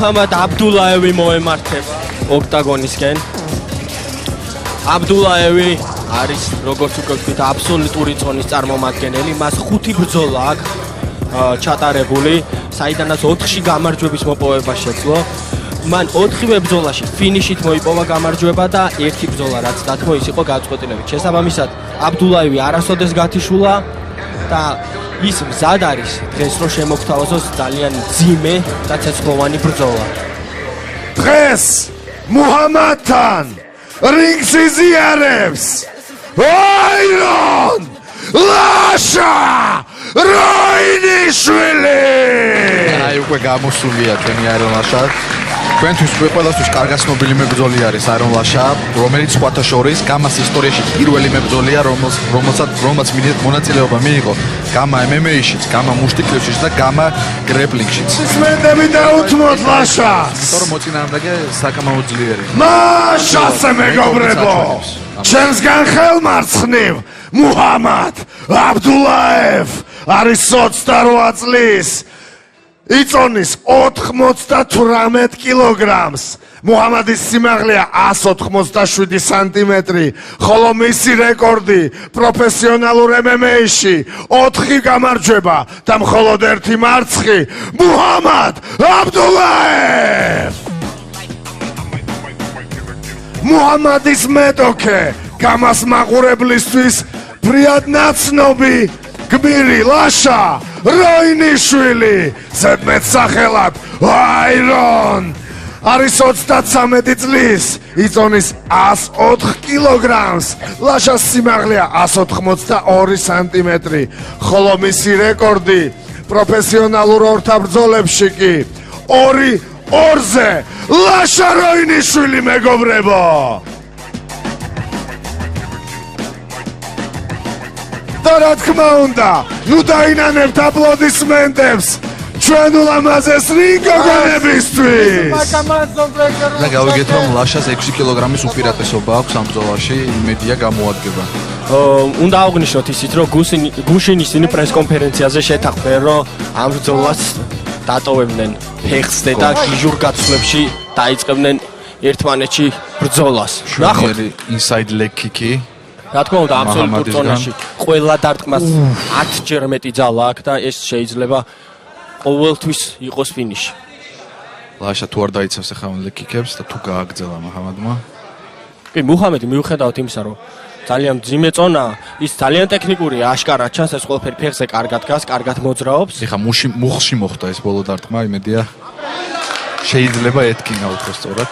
მუჰამად აბდულაევი მოემართება ოქტაგონისკენ. აბდულაევი არის როგორც უკვე ვთქვით აბსოლუტური წონის წარმომადგენელი, მას 5 ბრძოლა აქვს ჩატარებული, საიდანაც 4-ში გამარჯვების მოპოვება შეძლო. მან 4-ვე ბრძოლაში ფინიშით მოიპოვა გამარჯვება და 1 ბრძოლა რაც დათმო ის იყო გადაწყვეტილებით. შესაბამისად აბდულაევი არასოდეს გათიშულა და ის მზად არის დღეს რომ შემოგთავაზოს ძალიან ძიმე და ცეცხლოვანი ბრძოლა. დღეს მუჰამადთან რინგს იზიარებს აირონ ლაშა როინიშვილი. აი უკვე გამოსულია ჩვენი აირონ ლაშა. ჩვენთვის ყველასთვის კარგად ცნობილი მებრძოლი არის აირონ ლაშა, რომელიც სხვათა შორის გამას ისტორიაში პირველი მებრძოლია, რომელსაც მონაწილეობა მიიღო გამა MMA-შიც, გამა მუშტიკლევშიც და გამა გრეპლინგშიც. ისმენდები დაუთმოთ ლაშას. იმიტომ რომ მოწინააღმდეგე საკამაოდ ძლიერი. მაშასე მეგობრებო, ჩემსგან ხელმარცხნივ მუჰამად აბდულაევ არის 28 წლის. იწონის 98 კილოგრამს. მუჰამადის სიმაღლეა 187 სანტიმეტრი, ხოლო მისი რეკორდი პროფესიონალურ MMA-ში 4 გამარჯვება და მხოლოდ 1 მარცხი. მუჰამად აბდულაევ. მუჰამადის მეტოქე გამას მაყურებლისთვის ფრიად ნაცნობი გმირი ლაშა როინიშვილი, ზედმეტ სახელად აირონ, არის 33 წლის, იწონის 104 კილოგრამს, ლაშას სიმაღლეა 182 სანტიმეტრი, ხოლო მისი რეკორდი პროფესიონალურ ორთაბრძოლებში კი 2-2-ზე ლაშა როინიშვილი მეგობრებო. და რა თქმა უნდა, ნუ დაინანებთ აპლოდისმენტებს ჩვენ ულამაზეს რინგოგონებისთვის. და გავიგეთ რომ ლაშას 6 კილოგრამის უპირატესობა აქვს ამ ბრძოლაში, იმედია გამოადგება. უნდა აღვნიშნოთ ისიც რომ გუშინ ისინი პრესკონფერენციაზე შეთანხმდნენ რომ ამ ბრძოლას დატოვებდნენ ფეხზე და გიჟურ გაცვლებში დაიწყებდნენ ერთმანეთში ბრძოლას. ნახოთ inside leg kick-ი. რა თქმა უნდა, აბსოლუტურ ზონაში ყველა დარტყმას 10 ჯერ მეტი ძალა აქვს და ეს შეიძლება ყოველთვის იყოს ფინიში. ლაშა თუ არ დაიცავს ახლა leg kick-ებს და თუ გააგრძელა მუჰამადმა. კი, მუჰამადი მიუხედავად იმისა, რომ ძალიან ძიმე წონაა, ის ძალიან ტექნიკურია, აშკარად ჩანს ეს ყველაფერი ფეხზე კარგად გას, კარგად მოძრაობს. ეხა მუხში მოხდა ეს ბოლო დარტყმა, იმედია შეიძლება ეთქინა უფრო სწორად.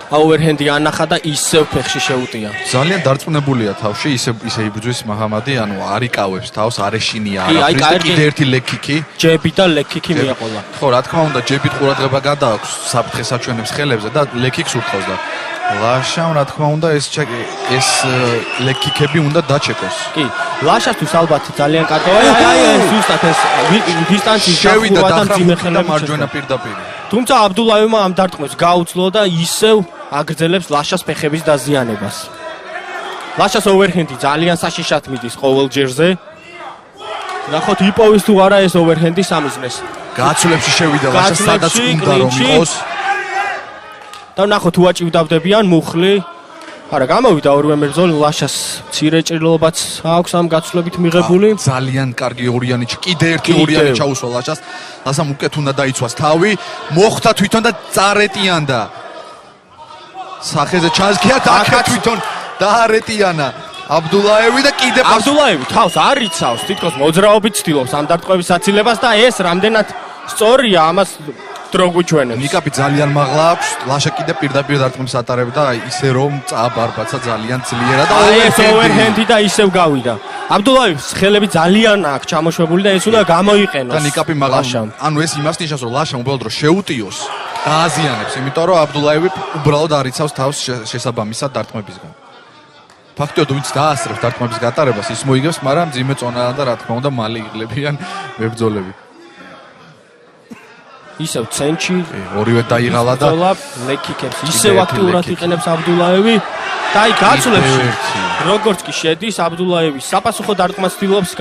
აუერჰენდი ანახა და ისევ ფეხში შეუტია. ძალიან დარწმუნებულია თავში, ისე იბრძვის მუჰამადი, ანუ არ იკავებს თავს, არ ეშინია არაფრის და კიდე ერთი leg kick-ი. ჯები და leg kick-ი მიაყოლა. ხო, რა თქმა უნდა, ჯებით ყურადღება გადააქვს საფრთხეს აჩვენებს ხელებზე და leg kick-ს ურთავს და ლაშამ რა თქმა უნდა ეს leg kick-ები უნდა დაჩეკოს. კი, ლაშასთვის ალბათ ძალიან კარგი. აი, ზუსტად ეს დისტანციის შევიდა და ძიმე ხელები მარჯვენა პირდაპირ. თუმცა აბდულაევმა ამ დარტყმებს გაუძლო და ისევ აგრძელებს ლაშას ფეხების დაზიანებას. ლაშას ოვერჰენდი ძალიან საშიშად მიდის ყოველ ჯერზე. ნახოთ იპოვის თუ არა ეს ოვერჰენდი სამიზნეს. გაცვლებში შევიდა ლაშა სადაც უნდა რომ იყოს. და ნახოთ თუ აჭივდავდებიან მუხლი. არა, გამოვიდა ორივე მებრძოლი, ლაშას მცირე ჭრილობაც აქვს ამ გაცვლებით მიღებული. ძალიან კარგი ორიანი, კიდე ერთი ორიანი ჩაუსვა ლაშას. ლაშამ უკეთ უნდა დაიცვას თავი, მოხდა თვითონ და წარეტიანდა. სახეზე ჩანს კი აქ თვითონ დაარეტიანა აბდულაევი და კიდე აბდულაევი თავს არ იცავს, თითქოს მოძრაობით ცდილობს ამ დარტყმების აცილებას და ეს რამდენად სწორია ამას დრო გვიჩვენებს. ნიკაპი ძალიან მაღლა აქვს, ლაშა კიდე პირდაპირ დარტყმებს ატარებდა, ისე რომ წააბარბაცა ძალიან ძლიერად და ეს ოვერჰენდი და ისევ გავიდა. აბდულაევის ხელები ძალიან აქვს ჩამოშვებული და ეს უნდა გამოიყენოს. და ნიკაპი მაღლა, ანუ ეს იმას ნიშნავს, რომ ლაშა უბრალოდ რომ შეუტიოს, გააზიანებს, იმიტომ რომ აბდულაევი უბრალოდ არ იცავს თავს შესაბამისად დარტყმებისგან. ფაქტობრივად ვინც დაასწრებს დარტყმების გატარებას, ის მოიგებს, მაგრამ ძიმე წონაა და რა თქმა უნდა მალე იღლებიან მებრძოლები. ისევ ცენტში ორივე დაიღალა და leg kick-ებს ისევ აქტიურად იყენებს აბდულაევი და აი გაცვლებში როგორც კი შედის აბდულაევი საპასუხო დარტყმას ცდილობს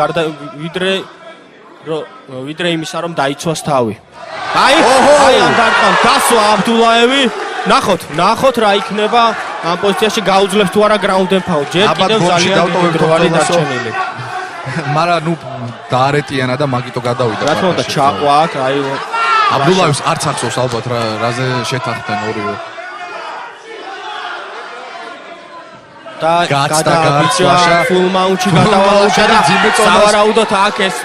ვიდრე იმისა რომ დაიცვას თავი. აი ამ დარტყამ გასვა აბდულაევი. ნახოთ რა იქნება ამ პოზიციაში გაუძლებს თუ არა ground and pound. ჯერ კიდევ ძალიან დროალი დარჩენილი. მაგრამ ნუ დაარეტიანა და მაგიტო გადავიდა. რა თქმა უნდა ჩაყვა აქ აი აბდულაევს არც ახსოვს ალბათ რაზე შეთანხმდნენ ორივე. და გადააბიჭა full mount-ში გადავალაშა და სავარაუდოდ აქ ეს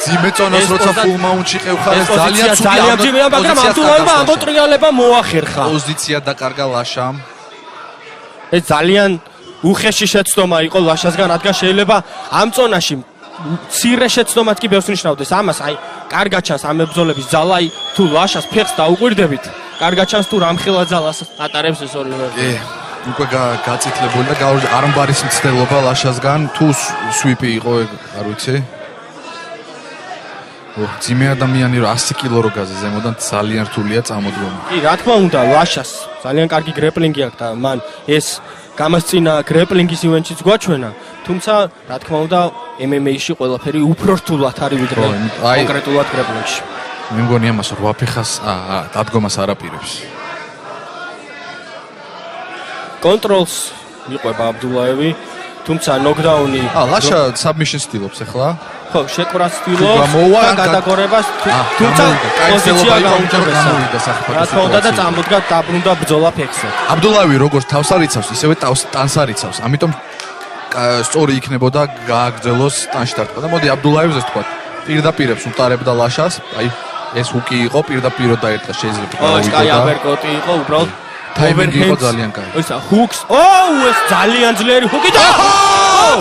ძიმეწონას როცა full mount-ში ყევხარ ეს ძალიან ძიმეა, მაგრამ აბდულაევმა ამოტრიალება მოახერხა. პოზიცია დაკარგა ლაშამ. ეს ძალიან უხეში შეცდომა იყო ლაშასგან, რადგან შეიძლება ამ წონაში მცირე შეცდომაც კი ბევრს ნიშნავდეს. ამას აი კარგად ჩანს ამ მებრძოლების ძალა, თუ ლაშას ფეხს დაუკვირდებით, კარგად ჩანს თუ რამხელა ძალას ატარებს ეს ორივე. უკვე გაწითლებული და არმბარის მცდელობა ლაშასგან თუ სვიპი იყო არ ვიცი. ძიმე ადამიანი 100 კილო რო გაზი ზემოდან ძალიან რთულია წამოდგომა. კი, რა თქმა უნდა, ლაშას ძალიან კარგი გრეპლინგი აქვს და მან ეს გამასწინა გრეპლინგის ივენტშიც გვაჩვენა, თუმცა რა თქმა უნდა MMA-ში ყველაფერი უფრო რთულად არის ვიდრე კონკრეტულად გრეპლინგში. მე მგონი ამას 8 ფეხას დადგომას არ აპირებს. კონტროლს იყვება აბდულაევი, თუმცა ნოკდაუნი ლაშა საბმიშნს ცდილობს ახლა. ხო, შეკვრას ცდილობს და გადაგორებას, თუმცა პოზიცია გაუმჯობესა. რა თქმა უნდა და წამოდგა დაბრუნდა ბრძოლა ფეხზე. აბდულაევი როგორც თავს არიცავს, ისევე ტანს არიცავს. ამიტომ სწორი იქნებოდა გააგრძელოს ტანში დარტყმა და მოდი აბდულაევზე თქვა. პირდაპირებს უტარებდა ლაშას, აი ეს უკი იყო პირდაპირ დაერტყა შეიძლება. ეს კაი აბერკოტი იყო უბრალოდ ტაიმინგი იყო ძალიან კარგი. ისა ჰუქს. ეს ძალიან ძლიერი ჰუკი და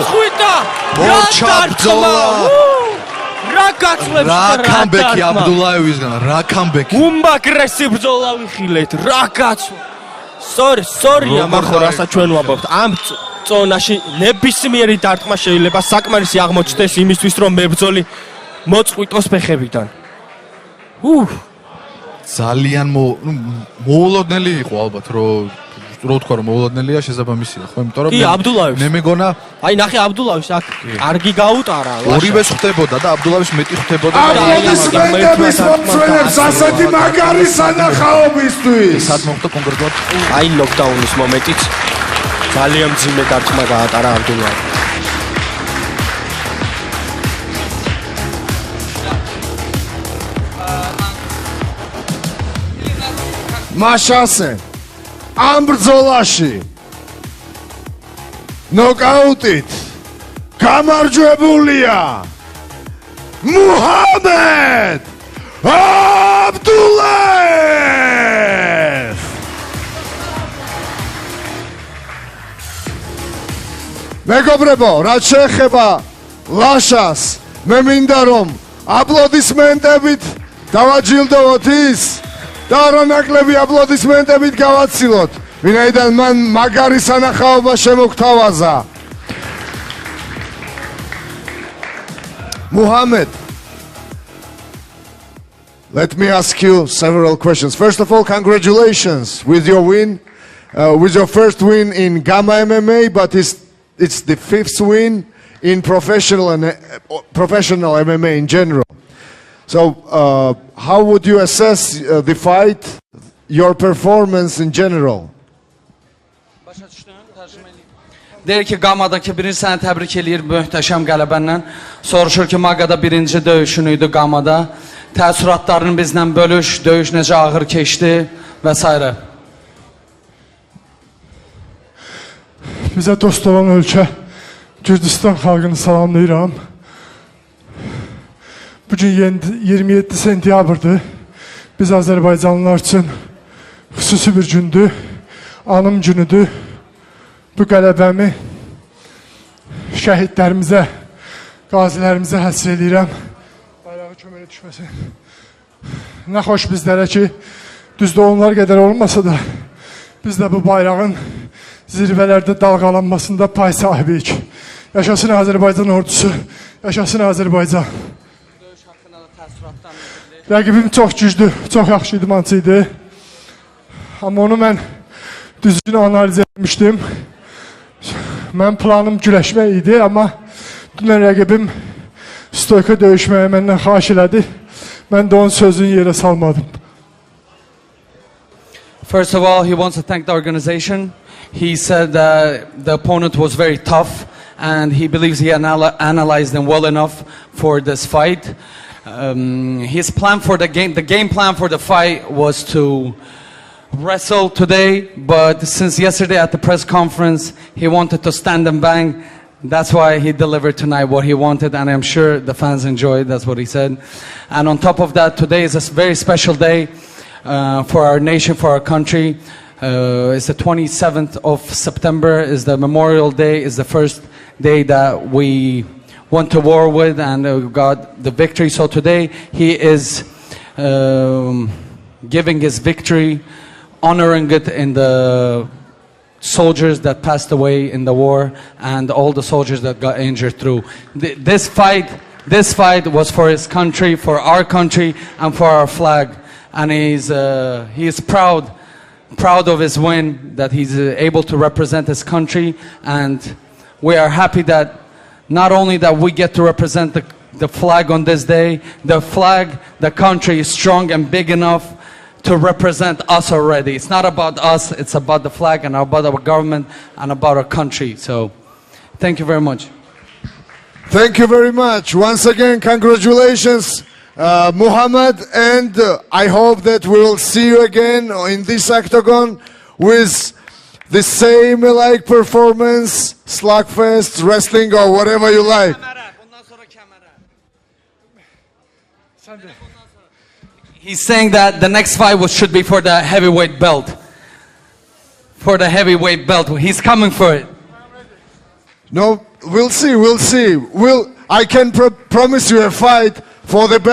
ხვიტა. მორჩა ბრძოლა. რა გაწვევს რა კამბექი აბდულაევისგან, რა კამბექი. უმაგრესი ბრძოლა ვიხილეთ. რა გაწვა. სორია, მაგრამ რასაც ჩვენ ვამბობთ. ამ წონაში ნებისმიერი დარტყმა შეიძლება საკმარისი აღმოჩნდეს იმისთვის, რომ მებრძოლი მოწყვიტოს ფეხებიდან. ძალიან მოულოდნელი იყო ალბათ რო თქვა რომ მოულოდნელია შესაბამისია ხო იმიტომ რომ კი აბდულაევს მე მეგონა აი ნახე აბდულაევს აქ კარგი გაუტარა ორივეს ხვდებოდა და აბდულაევს მეტი ხვდებოდა აპლოდისმენტების მომწვენებს ასეთი მაგარი სანახაობისთვის სად მოხდა კონკრეტულად აი ნოკდაუნის მომენტიც ძალიან მძიმე დარტყმა გაატარა აბდულაევს მაშასე ამ ბრძოლაში ნოკაუტით გამარჯვებულია მუჰამედ აბდულაევ მეგობრებო რაც შეეხება ლაშას მე მინდა რომ აპლოდისმენტებით დავაჯილდოვოთ ის და რანაკლები აპლოდისმენტებით გავაცილოთ, ვინაიდან მან მაგარი სანახაობა შემოგთავაზა. Muhammad, let me ask you several questions. First of all, congratulations with your win, with your first win in Gamma MMA, but it's the 5th win in professional MMA in general. So, how would you assess the fight, your performance in general? Deyir ki, Qamadakı birinci səni təbrik eləyir möhtəşəm qələbəndən. Soruşur ki, Maqada birinci döyüşün idi Qamada. Təəssüratlarını bizlə bölüş, döyüş necə ağır keçdi və s. Bizə dost olan ölkə Gürcistan xalqını salamlayıram. Bugün 27 sentyabrdır. Biz Azərbaycanlılar üçün xüsusi bir gündür. Anım günüdür. Bu qələbəmi şəhidlərimizə, qazilərimizə həsr edirəm. Bayrağı kömələ düşməsin. Nə xoş bizlərə ki, düzdür onlar qədər olmasa da, biz də bu bayrağın zirvələrdə dalğalanmasında pay sahibiyik. Yaşasın Azərbaycan ordusu, yaşasın Azərbaycan. Rəqibim çox güclü, çox yaxşı idmançı idi. Amma onu mən düzgün analiz etmişdim. Mən planım güləşmək idi, amma dünən rəqibim stoyka döyüşməyə məndən xahiş elədi. Mən də onun sözünü yerə salmadım. First of all, he wants to thank the organization. He said that the opponent was very tough, and he believes he analyzed them well enough for this fight. His plan for the game plan for the fight was to wrestle today, but since yesterday at the press conference, he wanted to stand and bang. That's why he delivered tonight what he wanted, and I'm sure the fans enjoyed. That's what he said. And on top of that, today is a very special day for our nation, for our country. It's the 27th of September, is the Memorial Day, is the first day that we went to war with and got the victory. So today he is giving his victory, honoring it in the soldiers that passed away in the war and all the soldiers that got injured through. This fight was for his country, for our country, and for our flag. And he is proud of his win, that he's able to represent his country. And we are happy that not only that we get to represent the flag on this day, the country is strong and big enough to represent us already. It's not about us, it's about the flag and about our government and about our country. So, thank you very much. Thank you very much. Once again, congratulations, Muhammad, and I hope that we will see you again in this octagon with the same like performance, slugfest, wrestling, or whatever you like. He's saying that the next fight should be for the heavyweight belt. For the heavyweight belt. He's coming for it. No, we'll see. I can promise you a fight for the belt.